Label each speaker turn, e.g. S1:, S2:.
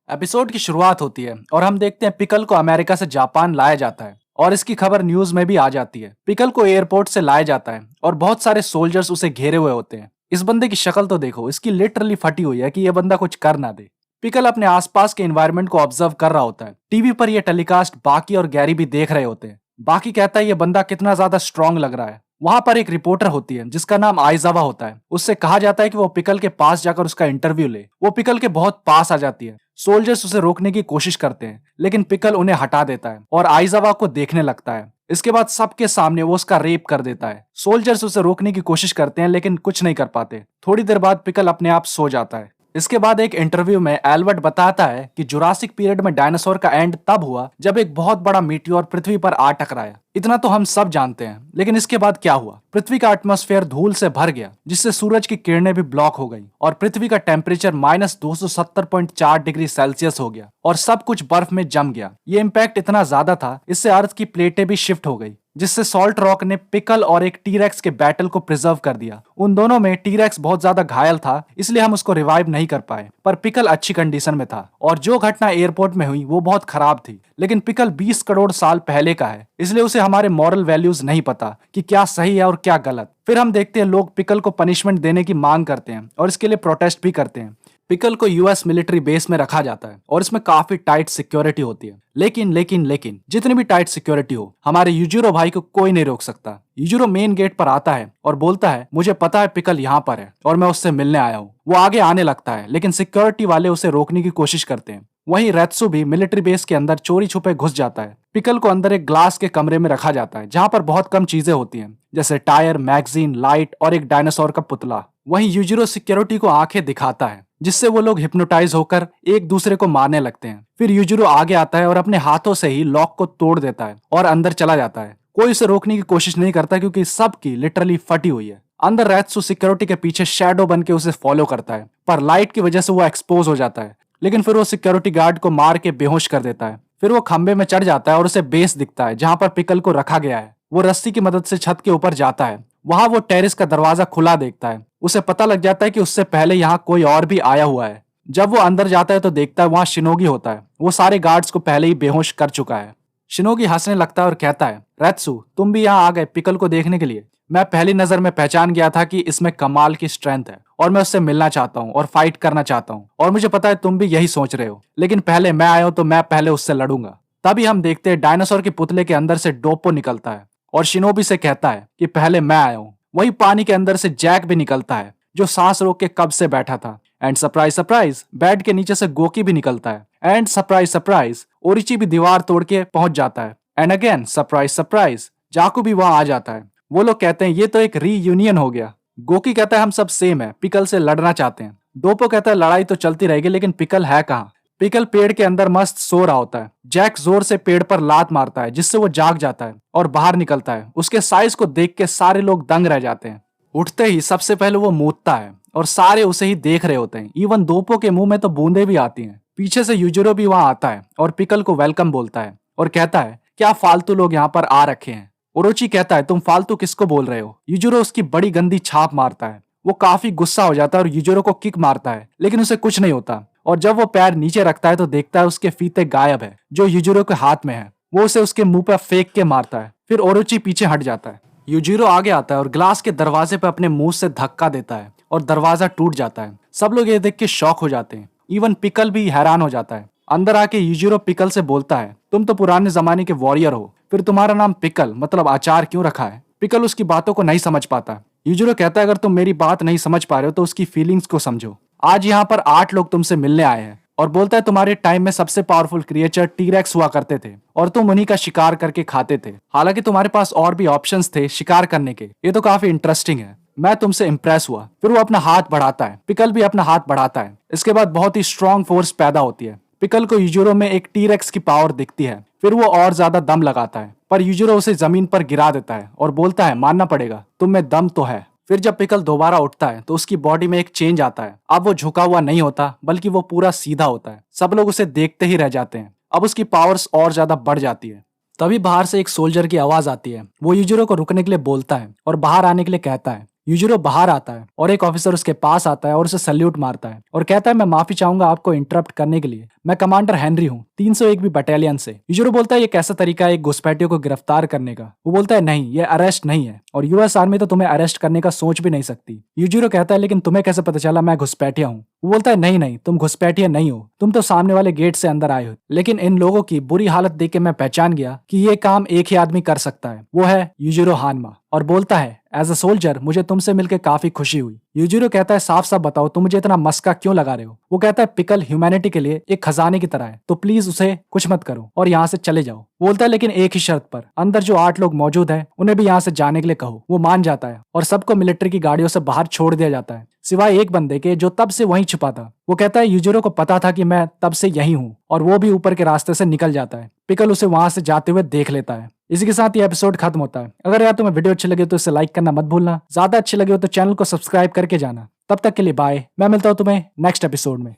S1: Episode की शुरुआत होती है और हम देखते हैं पिकल को अमेरिका से जापान लाया जाता है और इसकी खबर न्यूज में भी आ जाती है। पिकल को एयरपोर्ट से लाया जाता है और बहुत सारे सोल्जर्स उसे घेरे हुए होते हैं। इस बंदे की शक्ल तो देखो, इसकी लिटरली फटी हुई है कि यह बंदा कुछ कर ना दे। पिकल अपने आसपास के एनवायरनमेंट को ऑब्जर्व कर रहा होता है। टीवी पर यह टेलीकास्ट बाकी और गैरी भी देख रहे होते हैं। बाकी कहता है यह बंदा कितना ज्यादा स्ट्रांग लग रहा है। वहां पर एक रिपोर्टर होती है जिसका नाम आइजावा होता है। उससे कहा जाता है कि वो पिकल के पास जाकर उसका इंटरव्यू ले। वो पिकल के बहुत पास आ जाती है। सोल्जर्स उसे रोकने की कोशिश करते हैं लेकिन पिकल उन्हें हटा देता है और आइजावा को देखने लगता है। इसके बाद सबके सामने वो उसका रेप कर देता है। सोल्जर्स उसे रोकने की कोशिश करते हैं लेकिन कुछ नहीं कर पाते। थोड़ी देर बाद पिकल अपने आप सो जाता है। इसके बाद एक इंटरव्यू में एल्बर्ट बताता है कि जुरासिक पीरियड में डायनासोर का एंड तब हुआ जब एक बहुत बड़ा मीटियोर पृथ्वी पर आ टकराया। इतना तो हम सब जानते हैं, लेकिन इसके बाद क्या हुआ? पृथ्वी का एटमॉस्फेयर धूल से भर गया जिससे सूरज की किरणें भी ब्लॉक हो गई और पृथ्वी का टेम्परेचर -270.4 डिग्री सेल्सियस हो गया और सब कुछ बर्फ में जम गया। ये इम्पैक्ट इतना ज्यादा था, इससे अर्थ की प्लेटें भी शिफ्ट हो गई, जिससे सॉल्ट रॉक ने पिकल और एक टीरेक्स के बैटल को प्रिजर्व कर दिया। उन दोनों में टीरेक्स बहुत ज्यादा घायल था, इसलिए हम उसको रिवाइव नहीं कर पाए, पर पिकल अच्छी कंडीशन में था। और जो घटना एयरपोर्ट में हुई वो बहुत खराब थी, लेकिन पिकल 20 करोड़ साल पहले का है, इसलिए उसे हमारे मॉरल वैल्यूज नहीं पता कि क्या सही है और क्या गलत। फिर हम देखते हैं लोग पिकल को पनिशमेंट देने की मांग करते हैं और इसके लिए प्रोटेस्ट भी करते हैं। पिकल को यूएस मिलिट्री बेस में रखा जाता है और इसमें काफी टाइट सिक्योरिटी होती है। लेकिन जितनी भी टाइट सिक्योरिटी हो, हमारे यूजुरो भाई को कोई नहीं रोक सकता। यूजुरो मेन गेट पर आता है और बोलता है, मुझे पता है पिकल यहाँ पर है और मैं उससे मिलने आया हूँ। वो आगे आने लगता है लेकिन सिक्योरिटी वाले उसे रोकने की कोशिश करते हैं। वहीं रेत्सु भी मिलिट्री बेस के अंदर चोरी छुपे घुस जाता है। पिकल को अंदर एक ग्लास के कमरे में रखा जाता है जहाँ पर बहुत कम चीजें होती हैं, जैसे टायर, मैगजीन, लाइट और एक डायनासोर का पुतला। वहीं यूजिरो सिक्योरिटी को आंखें दिखाता है जिससे वो लोग हिप्नोटाइज होकर एक दूसरे को मारने लगते हैं। फिर यूजिरो आगे आता है और अपने हाथों से ही लॉक को तोड़ देता है और अंदर चला जाता है। कोई उसे रोकने की कोशिश नहीं करता क्योंकि सबकी लिटरली फटी हुई है। अंदर रेत्सु सिक्योरिटी के पीछे शैडो बन के उसे फॉलो करता है, पर लाइट की वजह से वो एक्सपोज हो जाता है। लेकिन फिर वो सिक्योरिटी गार्ड को मार के बेहोश कर देता है। फिर वो खंबे में चढ़ जाता है और उसे बेस दिखता है जहां पर पिकल को रखा गया है। वो रस्सी की मदद से छत के ऊपर जाता है। वहां वो टेरेस का दरवाजा खुला देखता है। उसे पता लग जाता है कि उससे पहले यहाँ कोई और भी आया हुआ है। जब वो अंदर जाता है तो देखता है वहां शिनोगी होता है। वो सारे गार्ड्स को पहले ही बेहोश कर चुका है। शिनोगी हंसने लगता है और कहता है, रेत्सु तुम भी यहाँ आ गए पिकल को देखने के लिए? मैं पहली नजर में पहचान गया था कि इसमें कमाल की स्ट्रेंथ है और मैं उससे मिलना चाहता हूँ और फाइट करना चाहता हूँ, और मुझे पता है तुम भी यही सोच रहे हो, लेकिन पहले मैं आया हूँ तो मैं पहले उससे लड़ूंगा। तभी हम देखते हैं डायनासोर के पुतले के अंदर से डोपो निकलता है और शिनोबी से कहता है कि पहले मैं आया हूँ। वही पानी के अंदर से जैक भी निकलता है जो सांस रोक के कब से बैठा था। एंड सरप्राइज सरप्राइज, बेड के नीचे से गोकी भी निकलता है। एंड सरप्राइज सरप्राइज, ओरिची भी दीवार तोड़ के पहुंच जाता है। And again surprise surprise, Jaku भी वहां आ जाता है। वो लोग कहते हैं ये तो एक रीयूनियन हो गया। गोकी कहता है हम सब सेम है, पिकल से लड़ना चाहते हैं। डोपो कहता है लड़ाई तो चलती रहेगी लेकिन पिकल है कहाँ? पिकल पेड़ के अंदर मस्त सो रहा होता है। जैक जोर से पेड़ पर लात मारता है जिससे वो जाग जाता है और बाहर निकलता है। उसके साइज को देख के सारे लोग दंग रह जाते हैं। उठते ही सबसे पहले वो मूतता है और सारे उसे ही देख रहे होते हैं। इवन दोपो के मुंह में तो बूंदे भी आती हैं। पीछे से यूजिरो भी वहां आता है और पिकल को वेलकम बोलता है और कहता है क्या फालतू लोग यहाँ पर आ रखे हैं? ओरोची कहता है तुम फालतू किसको बोल रहे हो? यूजिरो उसकी बड़ी गंदी छाप मारता है। वो काफी गुस्सा हो जाता है और यूजिरो को किक मारता है लेकिन उसे कुछ नहीं होता। और जब वो पैर नीचे रखता है तो देखता है उसके फीते गायब है जो यूजिरो के हाथ में है। वो उसे उसके मुंह पर फेंक के मारता है। फिर ओरोची पीछे हट जाता है। यूजिरो आगे आता है और ग्लास के दरवाजे पर अपने मुंह से धक्का देता है और दरवाजा टूट जाता है। सब लोग ये देख के शॉक हो जाते हैं। इवन पिकल भी हैरान हो जाता है। अंदर आके यूजिरो पिकल से बोलता है तुम तो पुराने जमाने के वॉरियर हो, फिर तुम्हारा नाम पिकल मतलब आचार क्यों रखा है? पिकल उसकी बातों को नहीं समझ पाता। यूजिरो कहता है अगर तुम मेरी बात नहीं समझ पा रहे हो तो उसकी फीलिंग्स को समझो। आज यहाँ पर 8 लोग तुमसे मिलने आए हैं और बोलता है तुम्हारे टाइम में सबसे पावरफुल क्रिएचर टीरेक्स हुआ करते थे और तुम उन्हीं का शिकार करके खाते थे। हालांकि तुम्हारे पास और भी ऑप्शंस थे शिकार करने के। ये तो काफी इंटरेस्टिंग है, मैं तुमसे इंप्रेस हुआ। फिर वो अपना हाथ बढ़ाता है, पिकल भी अपना हाथ बढ़ाता है। इसके बाद बहुत ही स्ट्रॉन्ग फोर्स पैदा होती है। पिकल को यूजिरो में एक टीरेक्स की पावर दिखती है। फिर वो और ज्यादा दम लगाता है पर यूजिरो उसे जमीन पर गिरा देता है और बोलता है मानना पड़ेगा, तुम में दम तो है। फिर जब पिकल दोबारा उठता है तो उसकी बॉडी में एक चेंज आता है। अब वो झुका हुआ नहीं होता बल्कि वो पूरा सीधा होता है। सब लोग उसे देखते ही रह जाते हैं। अब उसकी पावर्स और ज्यादा बढ़ जाती है। तभी बाहर से एक सोल्जर की आवाज आती है। वो यूजिरो को रुकने के लिए बोलता है और बाहर आने के लिए कहता है। यूजिरो बाहर आता है और एक ऑफिसर उसके पास आता है और उसे सल्यूट मारता है और कहता है मैं माफी चाहूंगा आपको इंटरप्ट करने के लिए, मैं कमांडर हेनरी हूँ 301 बटालियन से। यूजिरो बोलता है ये कैसा तरीका है एक घुसपैठियों को गिरफ्तार करने का। वो बोलता है नहीं, ये अरेस्ट नहीं है और यूएस आर्मी तो तुम्हें अरेस्ट करने का सोच भी नहीं सकती। यूजिरो कहता है लेकिन तुम्हें कैसे पता चला मैं घुसपैठिया हूँ। वो बोलता है नहीं नहीं, तुम घुसपैठिया नहीं हो, तुम तो सामने वाले गेट से अंदर आए हो, लेकिन इन लोगों की बुरी हालत देख के मैं पहचान गया कि ये काम एक ही आदमी कर सकता है, वो है यूजिरो हानमा। और बोलता है एज अ सोल्जर मुझे तुमसे मिलकर काफी खुशी हुई। यूजिरो कहता है साफ साफ बताओ तुम मुझे इतना मस्का क्यों लगा रहे हो। वो कहता है पिकल ह्यूमैनिटी के लिए एक खजाने की तरह है, तो प्लीज उसे कुछ मत करो और यहाँ से चले जाओ। बोलता है लेकिन एक ही शर्त पर, अंदर जो 8 लोग मौजूद हैं उन्हें भी यहाँ से जाने के लिए कहो। वो मान जाता है और सबको मिलिट्री की गाड़ियों से बाहर छोड़ दिया जाता है सिवाय एक बंदे के जो तब से वहीं छुपा था। वो कहता है यूजिरो को पता था कि मैं तब से यही हूँ और वो भी ऊपर के रास्ते से निकल जाता है। पिकल उसे वहां से जाते हुए देख लेता है। इसी के साथ ये एपिसोड खत्म होता है। अगर यार तुम्हें वीडियो अच्छी लगे तो इसे लाइक करना मत भूलना, ज्यादा अच्छी लगे हो तो चैनल को सब्सक्राइब करके जाना। तब तक के लिए बाय, मैं मिलता हूँ तुम्हें नेक्स्ट एपिसोड में।